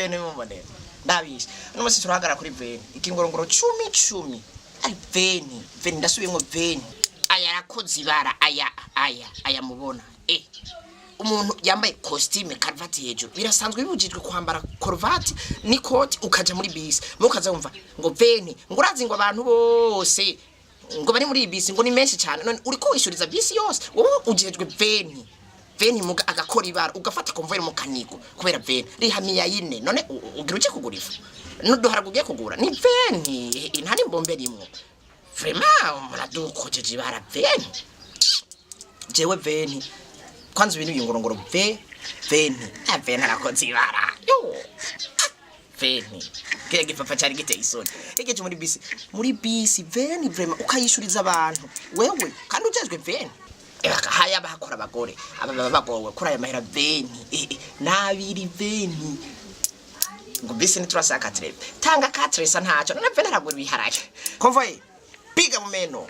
vene mumone ndabisha no musi turahagara kuri vene ikingorongoro 10 ari vene ndasubiye ngo vene aya rakoze ibara aya mubona umuntu yambaye costume karvati hejuru birasanzwe bibujijwe kwambara karvati ni coat ukaja muri bisi mukaza umva ngo vene ngurazi ngo abantu bose ngo bari muri bisi ngo ni menshi cyane none uri kwishuriza bisi yose wowe ujejwe veni muga agakora ibara ugafata konvoyere mu kaniko kubera veni rihamiya yine none ugira uje kugura ifu nuduhara ugiye kugura ni veni ntari mbombe rimwe vraiment muradukojeje ibara veni jewe veni kwanza ibintu bingorongoro veni arakoze ibara yo veni kile gipapa cyari giteye isoni ege muri bisi veni vraiment ukayishuriza abantu wewe kandi ujejwe veni haya bakora abagore aba bagowe kuri aya mahera veni nabiri veni ngo bisi ni turasaka trebe tanga katresa ntacho na veni aragura biharaje konvoye piga mu meno